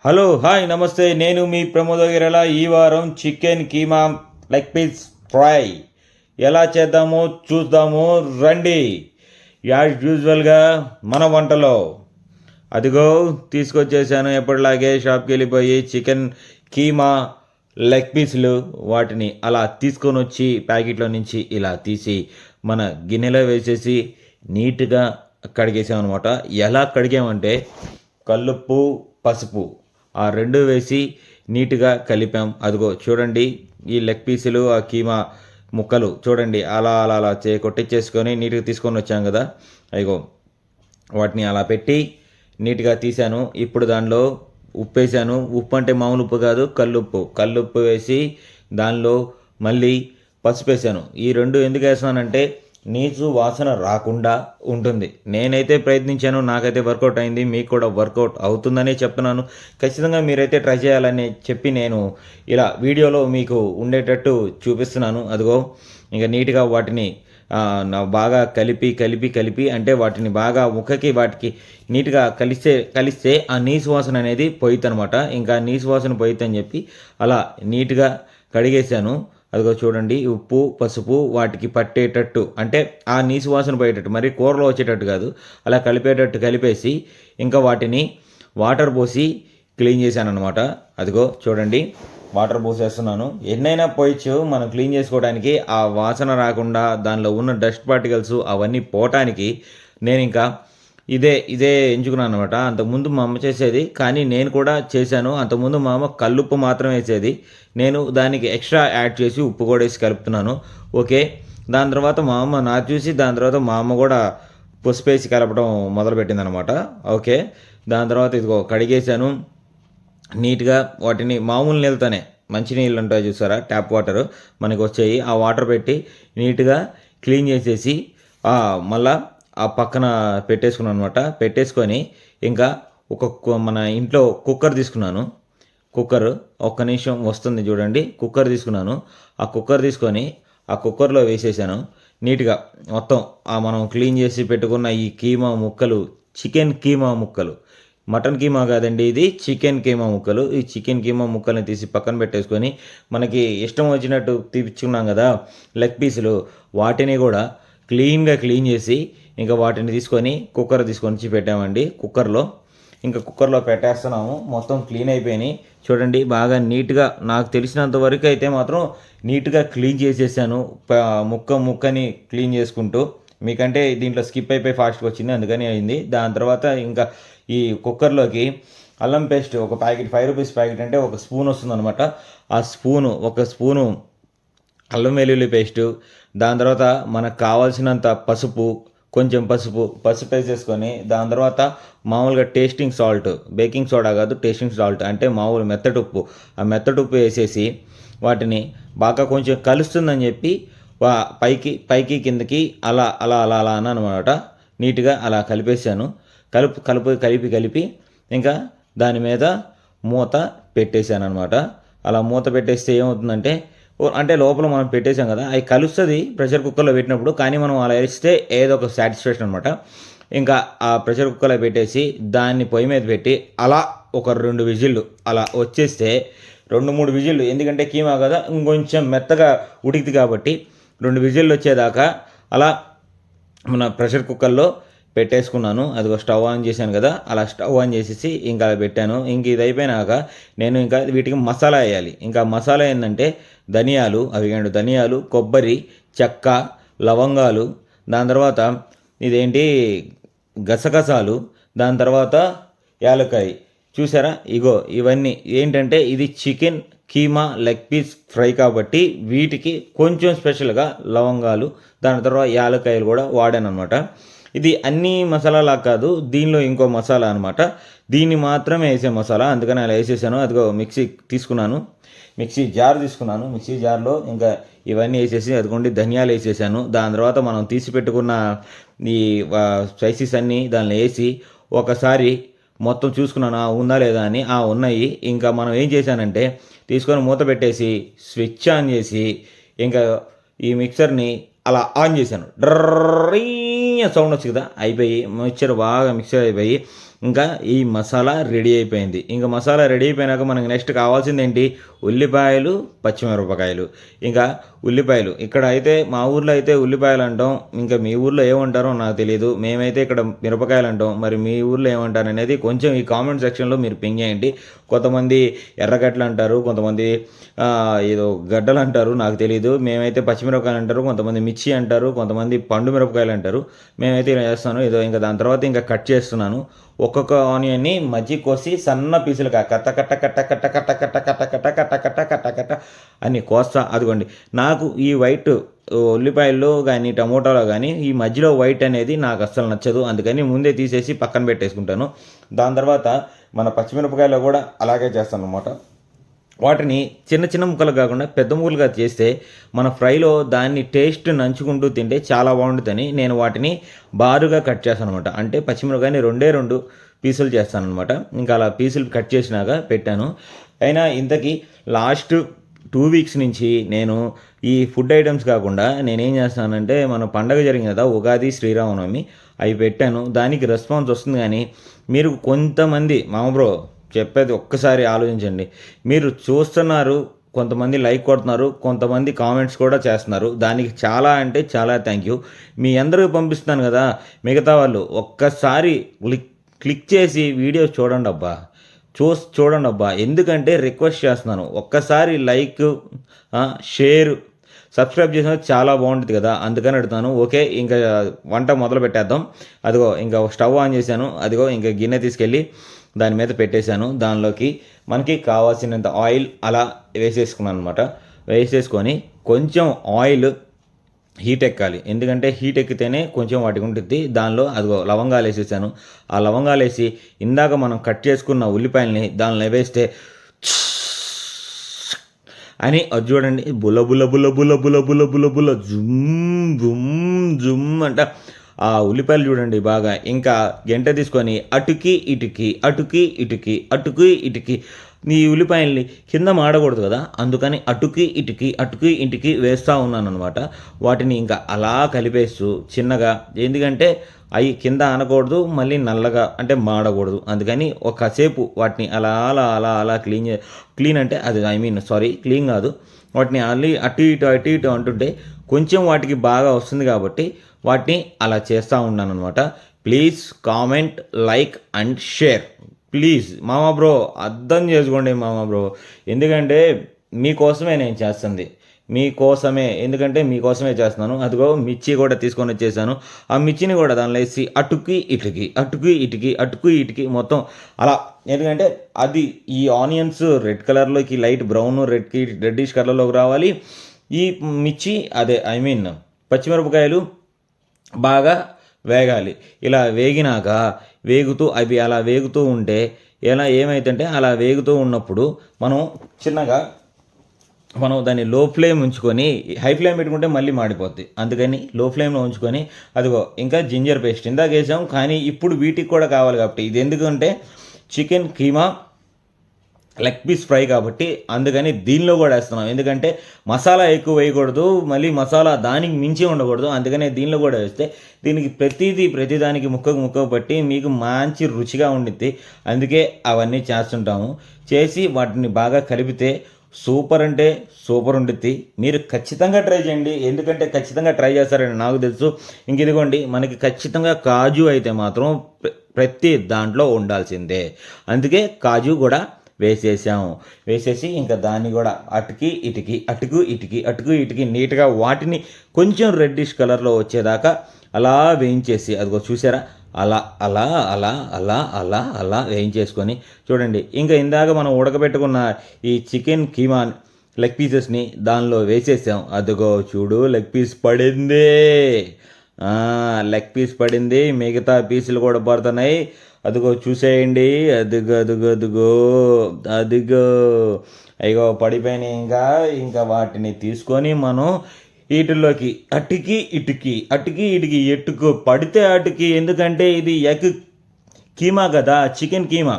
Hello hi నమస్తే నేను మీ ప్రమోదగిరల ఈ వారం chicken keema leg piece fry ఎలా చేద్దామో చూద్దాము రండి. యాజ్ యూజువల్గా మన వంటలో అదిగో తీసుకొచ్చేసాను. ఎప్పటిలాగే షాప్కి వెళ్ళిపోయి చికెన్ కీమా లెగ్ పీసులు వాటిని అలా తీసుకొని వచ్చి ప్యాకెట్లో నుంచి ఇలా తీసి మన గిన్నెలో వేసేసి నీట్గా కడిగేసామన్నమాట. ఎలా కడిగామంటే కల్లుప్పు, పసుపు ఆ రెండు వేసి నీట్గా కలిపాం. అదిగో చూడండి, ఈ లెగ్ పీసులు ఆ కీమా ముక్కలు చూడండి అలా అలా అలా కొట్టించేసుకొని నీట్గా తీసుకొని వచ్చాం కదా. అదిగో వాటిని అలా పెట్టి నీట్గా తీసాను. ఇప్పుడు దానిలో ఉప్పు వేసాను. ఉప్పు అంటే మామూలు ఉప్పు కాదు, కల్లుప్పు వేసి దానిలో మళ్ళీ పసుపు వేసాను. ఈ రెండు ఎందుకు వేసానంటే నీచు వాసన రాకుండా ఉంటుంది. నేనైతే ప్రయత్నించాను, నాకైతే వర్కౌట్ అయింది, మీకు కూడా వర్కౌట్ అవుతుందనే చెప్తున్నాను. ఖచ్చితంగా మీరైతే ట్రై చేయాలని చెప్పి నేను ఇలా వీడియోలో మీకు ఉండేటట్టు చూపిస్తున్నాను. అదిగో ఇంకా నీట్గా వాటిని బాగా కలిపి అంటే వాటిని బాగా ముక్కకి వాటికి నీట్గా కలిస్తే ఆ నీసు వాసన అనేది పోయిద్దనమాట. ఇంకా నీసు వాసన పోయిద్దని చెప్పి అలా నీట్గా కడిగేశాను. అదిగో చూడండి, ఉప్పు పసుపు వాటికి పట్టేటట్టు అంటే ఆ నీసు వాసన పోయేటట్టు, మరి కూరలో వచ్చేటట్టు కాదు, అలా కలిపేటట్టు కలిపేసి ఇంకా వాటిని వాటర్ పోసి క్లీన్ చేశాను అనమాట. అదిగో చూడండి, వాటర్ పోసేస్తున్నాను. ఎన్నైనా పోయచ్చు మనం క్లీన్ చేసుకోవడానికి, ఆ వాసన రాకుండా దానిలో ఉన్న డస్ట్ పార్టికల్స్ అవన్నీ పోవటానికి నేను ఇంకా ఇదే ఎంచుకున్నాను అనమాట. అంతకుముందు మా అమ్మ చేసేది, కానీ నేను కూడా చేశాను. అంతకుముందు మా అమ్మ కల్లుప్పు మాత్రం వేసేది, నేను దానికి ఎక్స్ట్రా యాడ్ చేసి ఉప్పు కూడా వేసి కలుపుతున్నాను. ఓకే, దాని తర్వాత మా అమ్మ నా చూసి దాని తర్వాత మా అమ్మ కూడా పసుపు వేసి కలపడం మొదలుపెట్టింది అనమాట. ఓకే, దాని తర్వాత ఇదిగో కడిగేశాను నీట్గా. వాటిని మామూలు నీళ్ళతోనే, మంచి నీళ్ళు ఉంటాయి చూసారా, ట్యాప్ వాటర్ మనకి వచ్చాయి, ఆ వాటర్ పెట్టి నీట్గా క్లీన్ చేసేసి మళ్ళా ఆ పక్కన పెట్టేసుకున్నాను అనమాట. పెట్టేసుకొని ఇంకా మన ఇంట్లో కుక్కర్ తీసుకున్నాను. కుక్కర్ ఒక్క నిమిషం వస్తుంది చూడండి. కుక్కర్ తీసుకున్నాను. ఆ కుక్కర్ తీసుకొని ఆ కుక్కర్లో వేసేసాను నీట్గా. మొత్తం మనం క్లీన్ చేసి పెట్టుకున్న ఈ కీమా ముక్కలు, చికెన్ కీమా ముక్కలు, మటన్ కీమా కాదండి ఇది, చికెన్ కీమా ముక్కలు. ఈ చికెన్ కీమా ముక్కల్ని తీసి పక్కన పెట్టేసుకొని మనకి ఇష్టం వచ్చినట్టు తీపిచ్చుకున్నాం కదా లెగ్ పీసులు, వాటిని కూడా క్లీన్ చేసి ఇంకా వాటిని తీసుకొని కుక్కర్ తీసుకొని పెట్టామండి. కుక్కర్లో పెట్టేస్తున్నాము. మొత్తం క్లీన్ అయిపోయినాయి చూడండి, బాగా నీట్గా. నాకు తెలిసినంత వరకు అయితే మాత్రం నీట్గా క్లీన్ చేసేసాను, ముక్కని క్లీన్ చేసుకుంటూ. మీకంటే దీంట్లో స్కిప్ అయిపోయి ఫాస్ట్గా వచ్చింది, అందుకని అయింది. దాని తర్వాత ఇంకా ఈ కుక్కర్లోకి అల్లం పేస్ట్ ఒక ప్యాకెట్, 5 రూపీస్ ప్యాకెట్ అంటే ఒక స్పూన్ వస్తుంది అనమాట. ఆ ఒక స్పూను అల్లం వెల్లుల్లి పేస్టు, దాని తర్వాత మనకు కావాల్సినంత కొంచెం పసుపు వేసేసుకొని, దాని తర్వాత మామూలుగా టేస్టింగ్ సాల్ట్, బేకింగ్ సోడా కాదు, టేస్టింగ్ సాల్ట్ అంటే మామూలు మెత్తటుప్పు, ఆ మెత్తటుప్పు వేసేసి వాటిని బాగా కొంచెం కలుస్తుందని చెప్పి పైకి కిందకి అలా అలా అలా అలా అన్నమాట. నీట్గా అలా కలిపేసాను. కలిపి ఇంకా దాని మీద మూత పెట్టేశాను అనమాట. అలా మూత పెట్టేస్తే ఏమవుతుందంటే, అంటే లోపల మనం పెట్టేసాం కదా, అవి కలుస్తుంది ప్రెషర్ కుక్కర్లో పెట్టినప్పుడు. కానీ మనం అలా వేస్తే ఏదో ఒక సాటిస్ఫాక్షన్ అనమాట. ఇంకా ఆ ప్రెషర్ కుక్కర్లో పెట్టేసి దాన్ని పొయ్యి మీద పెట్టి అలా ఒక 2 విజిల్లు అలా వచ్చేస్తే, 2-3 విజిల్లు, ఎందుకంటే కీమా కదా ఇంకొంచెం మెత్తగా ఉడికింది కాబట్టి 2 విజిల్లు వచ్చేదాకా అలా మన ప్రెషర్ కుక్కర్లో పెట్టేసుకున్నాను. అదిగో స్టవ్ ఆన్ చేశాను కదా, అలా స్టవ్ ఆన్ చేసేసి ఇంకా పెట్టాను. ఇంక ఇది అయిపోయినాక నేను ఇంకా వీటికి మసాలా వేయాలి. ఇంకా మసాలా ఏంటంటే ధనియాలు, కొబ్బరి, చెక్క, లవంగాలు, దాని తర్వాత ఇదేంటి గసగసాలు, దాని తర్వాత యాలక్కాయ. చూసారా, ఇవన్నీ ఏంటంటే ఇది chicken keema leg piece fry కాబట్టి వీటికి కొంచెం స్పెషల్గా లవంగాలు, దాని తర్వాత యాలక్కాయలు కూడా వాడాను అనమాట. ఇది అన్ని మసాలాలా కాదు, దీనిలో ఇంకో మసాలా అనమాట, దీన్ని మాత్రమే వేసే మసాలా, అందుకని అలా వేసేసాను. అదిగో మిక్సీ జార్ తీసుకున్నాను. మిక్సీ జార్లో ఇంకా ఇవన్నీ వేసేసి, అదిగోండి ధనియాలు వేసేసాను. దాని తర్వాత మనం తీసి పెట్టుకున్న ఈ స్పైసీస్ అన్నీ దానిలో వేసి ఒకసారి మొత్తం చూసుకున్నాను ఉందా లేదా అని. ఉన్నాయి. ఇంకా మనం ఏం చేశానంటే తీసుకొని మూత పెట్టేసి స్విచ్ ఆన్ చేసి ఇంకా ఈ మిక్సర్ని అలా ఆన్ చేశాను. డ్రర్రీ సౌండ్ వచ్చి కదా, అయిపోయి మిక్చర్ బాగా మిక్సర్ అయిపోయి ఇంకా ఈ మసాలా రెడీ అయిపోయింది. ఇంకా మసాలా రెడీ అయిపోయినాక మనకి నెక్స్ట్ కావాల్సింది ఏంటి, ఉల్లిపాయలు, పచ్చిమిరపకాయలు. ఇంకా ఉల్లిపాయలు ఇక్కడ అయితే మా ఊర్లో అయితే ఉల్లిపాయలు అంటాం, ఇంకా మీ ఊర్లో ఏమంటారో నాకు తెలియదు. మేమైతే ఇక్కడ మిరపకాయలు అంటాం, మరి మీ ఊర్లో ఏమంటారు అనేది కొంచెం ఈ కామెంట్ సెక్షన్లో మీరు పింగ్ చేయండి. కొంతమంది ఎర్రగడ్డలు అంటారు, కొంతమంది ఏదో గడ్డలు అంటారు, నాకు తెలియదు. మేమైతే పచ్చిమిరపకాయలు అంటారు, కొంతమంది మిర్చి అంటారు, కొంతమంది పండు మిరపకాయలు అంటారు. మేమైతే ఇలా చేస్తాను. ఏదో ఇంకా దాని తర్వాత ఇంకా కట్ చేస్తున్నాను. ఒక్కొక్క ఆనియన్ని మధ్య కోసి సన్న పీసులుగా కట్ట కట్ట కట్ట కట్ట కట్ట కట్ట కట్ట కట్ట కట్ట కట్ట కట్ట కట్ట అని కోస్తా. అదిగోండి, నాకు ఈ వైట్ ఉల్లిపాయల్లో కానీ టమోటాలో కానీ ఈ మధ్యలో వైట్ అనేది నాకు అస్సలు నచ్చదు. అందుకని ముందే తీసేసి పక్కన పెట్టేసుకుంటాను. దాని తర్వాత మన పచ్చిమిరపకాయలు కూడా అలాగే చేస్తాను అనమాట. వాటిని చిన్న చిన్న ముక్కలు కాకుండా పెద్ద ముక్కలుగా చేస్తే మన ఫ్రైలో దాన్ని టేస్ట్ నంచుకుంటూ తింటే చాలా బాగుంటుందని నేను వాటిని బారుగా కట్ చేస్తాను అనమాట. అంటే పచ్చిమిరపకాయని రెండు పీసులు చేస్తాను అనమాట. ఇంకా అలా పీసులు కట్ చేసినాక పెట్టాను. అయినా ఇంతకీ లాస్ట్ 2 వీక్స్ నుంచి నేను ఈ ఫుడ్ ఐటమ్స్ కాకుండా నేనేం చేస్తానంటే, మన పండగ జరిగింది కదా, ఉగాది, శ్రీరామనవమి, అవి పెట్టాను. దానికి రెస్పాన్స్ వస్తుంది. కానీ మీరు కొంతమంది బ్రో చెప్పేది ఒక్కసారి ఆలోచించండి. మీరు చూస్తున్నారు, కొంతమంది లైక్ కొడుతున్నారు, కొంతమంది కామెంట్స్ కూడా చేస్తున్నారు. దానికి చాలా అంటే చాలా థ్యాంక్ యూ. మీ అందరికీ పంపిస్తున్నాను కదా, మిగతా వాళ్ళు ఒక్కసారి క్లిక్ చేసి వీడియో చూడండి అబ్బా, చూడండి అబ్బా. ఎందుకంటే రిక్వెస్ట్ చేస్తున్నాను, ఒక్కసారి లైక్, షేర్, సబ్స్క్రైబ్ చేసిన చాలా బాగుంటుంది కదా, అందుకని అడుగుతాను. ఓకే, ఇంకా వంట మొదలు పెట్టేద్దాం. అదిగో ఇంకా స్టవ్ ఆన్ చేశాను. అదిగో ఇంకా గిన్నె తీసుకెళ్ళి దాని మీద పెట్టేశాను. దానిలోకి మనకి కావాల్సినంత ఆయిల్ అలా వేసేసుకున్నాను అనమాట. వేసేసుకొని కొంచెం ఆయిల్ హీట్ ఎక్కాలి, ఎందుకంటే హీట్ ఎక్కితేనే కొంచెం వాటికి ఉంటుంది. దానిలో అదిగో లవంగాలు వేసేసాను. ఆ లవంగాలు వేసి ఇందాక మనం కట్ చేసుకున్న ఉల్లిపాయలని దానిలో వేస్తే అని అది చూడండి, బుల్ల బుల్ల బుల్ల బుల్ల బుల్ల బుల్ల బుల్ల బుల్ల జుమ్ జుమ్ జుమ్ అంట ఆ ఉల్లిపాయలు చూడండి బాగా. ఇంకా గంట తీసుకొని అటుకి ఇటుకి అటుకి ఇటుకి అటుకి ఇటుకి ఈ ఉల్లిపాయల్ని కింద మాడకూడదు కదా, అందుకని అటుకి ఇటుకి అటుకి ఇంటికి వేస్తూ ఉన్నాను అనమాట. వాటిని ఇంకా అలా కలిపేస్తూ చిన్నగా, ఎందుకంటే అవి కింద అనకూడదు, మళ్ళీ నల్లగా అంటే మాడకూడదు. అందుకని ఒకసేపు వాటిని అలా అలా అలా అలా క్లీన్ అంటే అది క్లీన్ కాదు, వాటిని అల్లి అటు ఇటు అంటుంటే కొంచెం వాటికి బాగా వస్తుంది. కాబట్టి వాటిని అలా చేస్తూ ఉన్నాను అనమాట. Please comment, like and share please bro, అర్థం చేసుకోండి బ్రో. ఎందుకంటే మీకోసమే నేను చేస్తుంది, మీకోసమే, ఎందుకంటే మీకోసమే చేస్తున్నాను. అదిగో మిర్చి కూడా తీసుకొని వచ్చేసాను. ఆ మిర్చిని కూడా దానిలో వేసి అటుకి ఇటుకి అటుకి ఇటుకి అటుకి ఇటుకి మొత్తం అలా, ఎందుకంటే అది ఈ ఆనియన్స్ రెడ్ కలర్లోకి లైట్ బ్రౌన్ రెడ్డిష్ కలర్లోకి రావాలి. ఈ మిర్చి పచ్చిమిరపకాయలు బాగా వేగాలి. ఇలా వేగినాక అవి అలా వేగుతూ ఉంటే ఏమైతుంటే అలా వేగుతూ ఉన్నప్పుడు మనం దాన్ని లో ఫ్లేమ్ ఉంచుకొని, హై ఫ్లేమ్ పెట్టుకుంటే మళ్ళీ మాడిపోద్ది. అందుకని లో ఫ్లేమ్లో ఉంచుకొని అదిగో ఇంకా జింజర్ పేస్ట్ ఇందాక వేసాం, కానీ ఇప్పుడు వీటికి కూడా కావాలి. కాబట్టి ఇది ఎందుకంటే chicken keema leg piece fry కాబట్టి అందుకని దీనిలో కూడా వేస్తున్నాం. ఎందుకంటే మసాలా ఎక్కువ వేయకూడదు, మళ్ళీ మసాలా దానికి మించి ఉండకూడదు. అందుకనే దీనిలో కూడా వేస్తే దీనికి ప్రతిదానికి ముక్కకు పట్టి మీకు మంచి రుచిగా ఉండిద్ది. అందుకే అవన్నీ చేస్తుంటాము. చేసి వాటిని బాగా కలిపితే సూపర్ అంటే సూపర్ ఉండిద్ది. మీరు ఖచ్చితంగా ట్రై చేయండి, ఎందుకంటే ఖచ్చితంగా ట్రై చేస్తారని నాకు తెలుసు. ఇంక ఇదిగోండి, మనకి ఖచ్చితంగా కాజు అయితే మాత్రం ప్రతి దాంట్లో ఉండాల్సిందే. అందుకే కాజు కూడా వేసేసి ఇంకా దాన్ని కూడా అటుకి ఇటుకి నీట్గా వాటిని కొంచెం రెడ్డిష్ కలర్లో వచ్చేదాకా అలా వేయించేసి, అదిగో చూసారా, అలా అలా అలా అలా అలా అలా వేయించేసుకొని చూడండి. ఇంకా ఇందాక మనం ఉడకబెట్టుకున్న ఈ చికెన్ కీమా లెగ్ పీసెస్ని దానిలో వేసేసాం. అదిగో చూడు, లెగ్ పీస్ పడింది, మిగతా పీసులు కూడా పడుతున్నాయి. అదిగో చూసేయండి, అదిగో అయ్యో పడిపోయినాయి. ఇంకా వాటిని తీసుకొని మనం వీటిల్లోకి అటుకి ఇటుకి ఎట్టుకు పడితే అటుకి, ఎందుకంటే ఇది ఎగ్ కీమా కదా, చికెన్ కీమా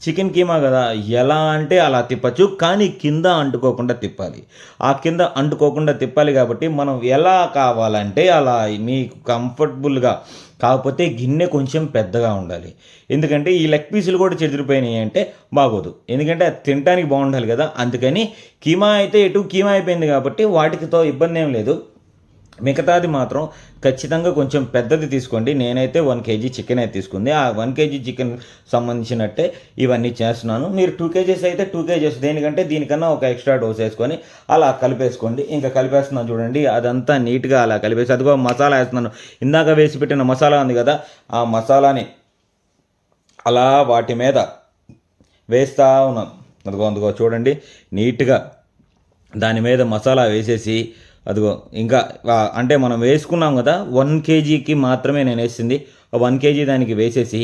చికెన్ కీమా కదా, ఎలా అంటే అలా తిప్పచ్చు, కానీ కింద అంటుకోకుండా తిప్పాలి. ఆ కింద అంటుకోకుండా తిప్పాలి కాబట్టి మనం ఎలా కావాలంటే అలా మీకు కంఫర్టబుల్గా. కాకపోతే గిన్నె కొంచెం పెద్దగా ఉండాలి. ఎందుకంటే ఈ లెగ్ పీసులు కూడా చెదిరిపోయినాయి అంటే బాగోదు. ఎందుకంటే అది తినడానికి బాగుండాలి కదా. అందుకని కీమా అయితే ఎటు కీమా అయిపోయింది కాబట్టి వాటితో ఇబ్బంది ఏం లేదు. మిగతాది మాత్రం ఖచ్చితంగా కొంచెం పెద్దది తీసుకోండి. నేనైతే 1 కేజీ చికెన్ అయితే తీసుకుంది. ఆ 1 కేజీ చికెన్ సంబంధించినట్టే ఇవన్నీ చేస్తున్నాను. మీరు 2 కేజీస్ అయితే 2 కేజీస్, దేనికంటే దీనికన్నా ఒక ఎక్స్ట్రా డోస్ వేసుకొని అలా కలిపేసుకోండి. ఇంకా కలిపేస్తున్నాను చూడండి, అదంతా నీట్గా అలా కలిపేసి అదిగో మసాలా వేస్తున్నాను. ఇందాక వేసి పెట్టిన మసాలా ఉంది కదా, ఆ మసాలాని అలా వాటి మీద వేస్తూ ఉన్నాను. అందుకో చూడండి, నీట్గా దాని మీద మసాలా వేసేసి అదిగో ఇంకా అంటే మనం వేసుకున్నాం కదా, 1 కేజీకి మాత్రమే నేను వేసింది. 1 కేజీ దానికి వేసేసి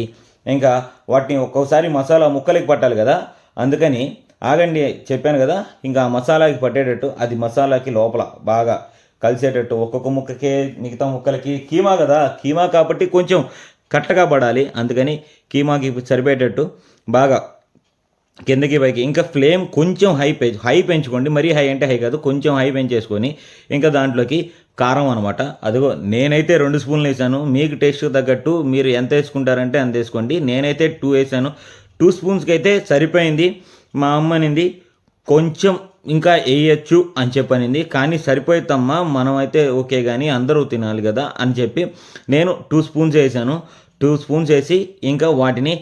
ఇంకా వాటిని ఒక్కోసారి మసాలా ముక్కలకి పట్టాలి కదా, అందుకని ఆగండి చెప్పాను కదా, ఇంకా ఆ మసాలాకి పట్టేటట్టు అది మసాలాకి లోపల బాగా కలిసేటట్టు ఒక్కొక్క ముక్కకే మిగతా ముక్కలకి కీమా కదా, కీమా కాబట్టి కొంచెం కట్టగా పడాలి. అందుకని కీమాకి సరిపోయేటట్టు బాగా కిందకి పైకి ఇంకా ఫ్లేమ్ కొంచెం హై పెంచుకోండి. మరీ హై అంటే హై కాదు, కొంచెం హై పెంచేసుకొని ఇంకా దాంట్లోకి కారం అనమాట. అదిగో నేనైతే 2 స్పూన్లు వేసాను. మీకు టేస్ట్ తగ్గట్టు మీరు ఎంత వేసుకుంటారంటే అంత వేసుకోండి. నేనైతే 2 వేసాను. 2 స్పూన్స్కి అయితే సరిపోయింది. మా అమ్మనింది కొంచెం ఇంకా వేయచ్చు అని చెప్పనింది, కానీ సరిపోయిద్దమ్మా, మనం అయితే ఓకే కానీ అందరూ తినాలి కదా అని చెప్పి నేను 2 స్పూన్స్ వేసాను. 2 స్పూన్స్ వేసి ఇంకా వాటిని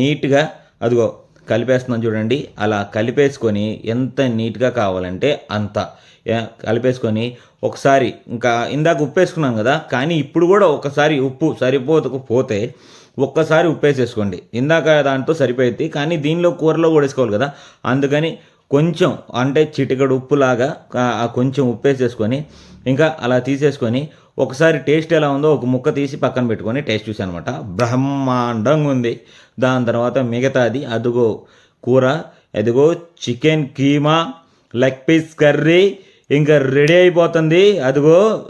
నీట్గా అదిగో కలిపేస్తున్నాను చూడండి. అలా కలిపేసుకొని ఎంత నీట్గా కావాలంటే అంత కలిపేసుకొని ఒకసారి ఇంకా ఇందాక ఉప్పు వేసుకున్నాం కదా, కానీ ఇప్పుడు కూడా ఒకసారి ఉప్పు సరిపోకపోతే ఒక్కసారి ఉప్పు వేసేసుకోండి. ఇందాక దాంతో సరిపోయింది, కానీ దీనిలో కూరలో కూడా వేసుకోవాలి కదా, అందుకని కొంచెం అంటే చిటికెడు ఉప్పులాగా కొంచెం ఉప్పు వేసేసుకొని ఇంకా అలా తీసేసుకొని ఒకసారి టేస్ట్ ఎలా ఉందో ఒక ముక్క తీసి పక్కన పెట్టుకొని టేస్ట్ చూసాను అనమాట. బ్రహ్మాండంగా ఉంది. దాని తర్వాత మిగతాది అదిగో కూర, అదిగో chicken keema leg piece curry ఇంకా రెడీ అయిపోతుంది.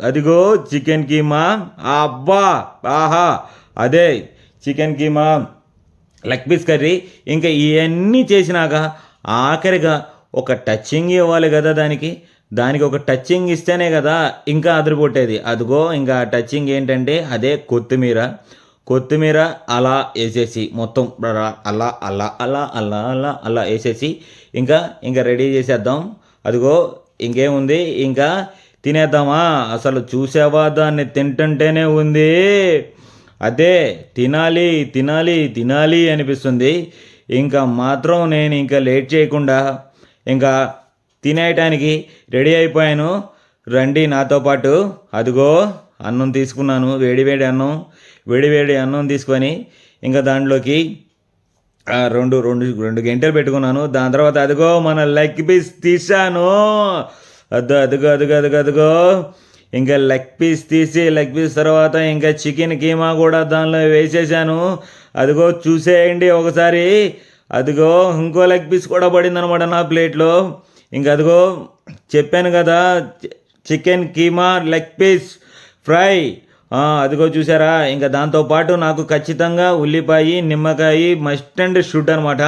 అదిగో చికెన్ కీమా, అబ్బా ఆహా, అదే chicken keema leg piece curry. ఇంకా ఇవన్నీ చేసినాక ఆఖరిగా ఒక టచింగ్ ఇవ్వాలి కదా, దానికి ఒక టచింగ్ ఇస్తేనే కదా ఇంకా అదిరిపోట్టేది. అదిగో ఇంకా టచింగ్ ఏంటంటే అదే కొత్తిమీర అలా వేసేసి మొత్తం అలా అలా అలా అలా అలా అలా వేసేసి ఇంకా రెడీ చేసేద్దాం. అదిగో ఇంకేముంది, ఇంకా తినేద్దామా. అసలు చూసావా, దాన్ని తింటుంటేనే ఉంది, అదే తినాలి తినాలి తినాలి అనిపిస్తుంది. ఇంకా మాత్రం నేను ఇంకా లేట్ చేయకుండా ఇంకా తినేయటానికి రెడీ అయిపోయాను. రండి నాతో పాటు. అదిగో అన్నం తీసుకున్నాను, వేడి అన్నం తీసుకొని ఇంకా దాంట్లోకి రెండు గంటలు పెట్టుకున్నాను. దాని తర్వాత అదిగో మన లెగ్ పీస్ తీసాను. అదిగో ఇంకా లెగ్ పీస్ తర్వాత ఇంకా చికెన్ కీమా కూడా దానిలో వేసేసాను. అదిగో చూసేయండి ఒకసారి. అదిగో ఇంకో లెగ్ పీస్ కూడా పడిందనమాట నా ప్లేట్లో. ఇంకా అదిగో చెప్పాను కదా, chicken keema leg piece fry. అదిగో చూసారా. ఇంకా దాంతోపాటు నాకు ఖచ్చితంగా ఉల్లిపాయ నిమ్మకాయ మస్ట్ అండ్ షుడ్ అనమాట.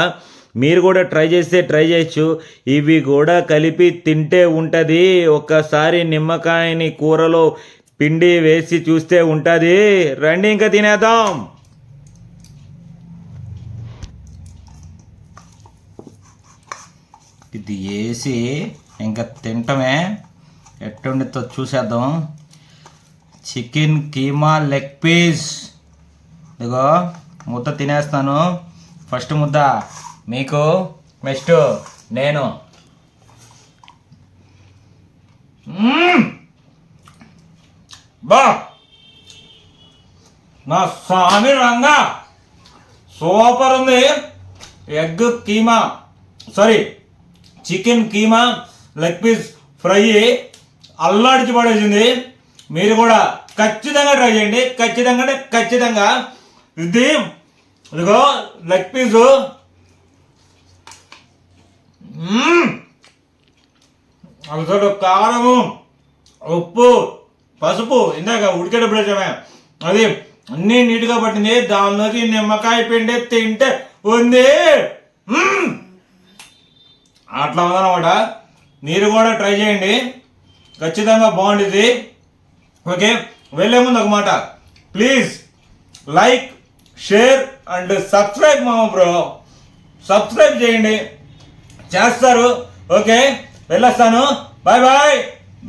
మీరు కూడా ట్రై చేయొచ్చు. ఇవి కూడా కలిపి తింటే ఉంటుంది. ఒక్కసారి నిమ్మకాయని కూరలో పిండి వేసి చూస్తే ఉంటుంది. రండి ఇంకా తినేద్దాం. ఇది వేసి ఇంకా తింటమే ఎట్టుండితో చూసేద్దాం. Chicken keema leg piece. ఇదిగో ముద్ద తినేస్తాను. ఫస్ట్ ముద్ద మీకు, నెక్స్ట్ నేను. బా నా స్వామి రంగా, సూపర్ ఉంది. Egg keema chicken keema leg piece fry అల్లాడిచి పడేసింది. మీరు కూడా ఖచ్చితంగా ట్రై చేయండి. ఖచ్చితంగా ఇది ఇదిగో లెగ్ పీసు. అసలు కారము, ఉప్పు, పసుపు ఇందాక ఉడికేటప్పుడు వేసామే, అది అన్నీ నీట్గా పట్టింది. దానిలోకి నిమ్మకాయ పిండి తింటే ఉంది. అట్లా ఉందన్నమాట. మీరు కూడా ట్రై చేయండి, ఖచ్చితంగా బాగుంటుంది. ఓకే, వెళ్ళే ముందు ఒక మాట, please like, share and subscribe మామ బ్రో. సబ్స్క్రైబ్ చేయండి, చేస్తారు. ఓకే, వెళ్ళొస్తాను. Bye bye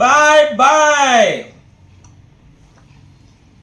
bye bye.